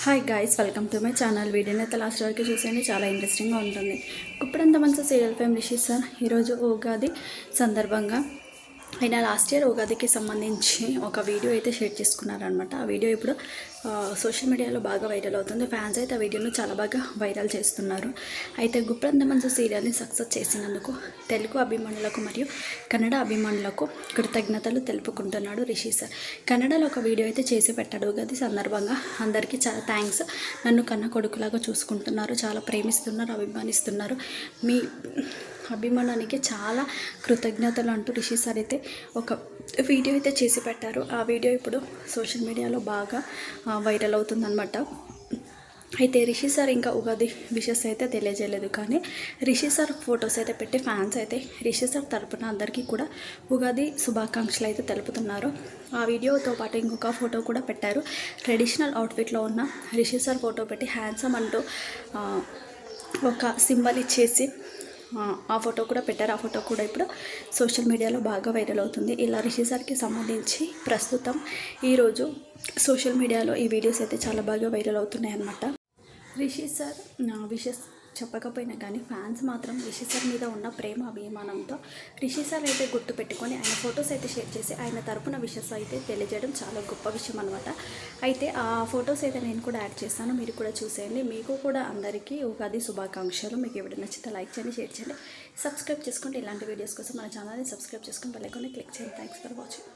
Hi guys, welcome to my channel. వీడియోని అయితే last వరకు చూసేయండి, చాలా ఇంట్రెస్టింగ్గా ఉంటుంది. ఇప్పుడంత మంచి సీరియల్ ఫేమ్ రిషి సార్ ఈరోజు ఉగాది సందర్భంగా ఆయన లాస్ట్ ఇయర్ ఉగాదికి సంబంధించి ఒక వీడియో అయితే షేర్ చేసుకున్నారనమాట. ఆ వీడియో ఇప్పుడు సోషల్ మీడియాలో బాగా వైరల్ అవుతుంది. ఫ్యాన్స్ అయితే ఆ వీడియోను చాలా బాగా వైరల్ చేస్తున్నారు. అయితే గుప్పడంత మంచి సీరియల్ని సక్సెస్ చేసినందుకు తెలుగు అభిమానులకు మరియు కన్నడ అభిమానులకు కృతజ్ఞతలు తెలుపుకుంటున్నాడు రిషి సార్. కన్నడలో ఒక వీడియో అయితే చేసి పెట్టాడు ఉగాది సందర్భంగా. అందరికీ చాలా థ్యాంక్స్, నన్ను కన్న కొడుకులాగా చూసుకుంటున్నారు, చాలా ప్రేమిస్తున్నారు, అభిమానిస్తున్నారు, మీ అభిమానానికి చాలా కృతజ్ఞతలు అంటూ రిషి సార్ అయితే ఒక వీడియో అయితే చేసి పెట్టారు. ఆ వీడియో ఇప్పుడు సోషల్ మీడియాలో బాగా వైరల్ అవుతుందన్నమాట. అయితే రిషి సార్ ఇంకా ఉగాది విషెస్ అయితే తెలియజేయలేదు, కానీ రిషి సార్ ఫొటోస్ అయితే పెట్టి ఫ్యాన్స్ అయితే రిషి సార్ తరపున అందరికీ కూడా ఉగాది శుభాకాంక్షలు అయితే తెలుపుతున్నారు. ఆ వీడియోతో పాటు ఇంకొక ఫోటో కూడా పెట్టారు. ట్రెడిషనల్ అవుట్ఫిట్లో ఉన్న రిషి సార్ ఫోటో పెట్టి హ్యాండ్సమ్ అంటూ ఒక సింబల్ ఇచ్చేసి ఆ ఫోటో కూడా పెట్టారు. ఆ ఫోటో కూడా ఇప్పుడు సోషల్ మీడియాలో బాగా వైరల్ అవుతుంది. ఇలా రిషి సార్కి సంబంధించి ప్రస్తుతం ఈరోజు సోషల్ మీడియాలో ఈ వీడియోస్ అయితే చాలా బాగా వైరల్ అవుతున్నాయి అన్నమాట. రిషి సార్ విషెస్ చెప్పకపోయినా కానీ ఫ్యాన్స్ మాత్రం రిషి సార్ మీద ఉన్న ప్రేమ అభిమానంతో రిషి సార్ అయితే గుర్తుపెట్టుకొని ఆయన ఫొటోస్ అయితే షేర్ చేసి ఆయన తరపున విషెస్ అయితే తెలియజేయడం చాలా గొప్ప విషయం అనమాట. అయితే ఆ ఫొటోస్ అయితే నేను కూడా యాడ్ చేస్తాను, మీరు కూడా చూసేయండి. మీకు కూడా అందరికీ ఉగాది శుభాకాంక్షలు. మీకు ఎవరు నచ్చితే లైక్ చేయండి, షేర్ చేయండి, సబ్స్క్రైబ్ చేసుకోండి. ఇలాంటి వీడియోస్ కోసం మన ఛానల్ని సబ్స్క్రైబ్ చేసుకొని బెల్ ఐకాన్ని క్లిక్ చేయండి. Thanks for watching.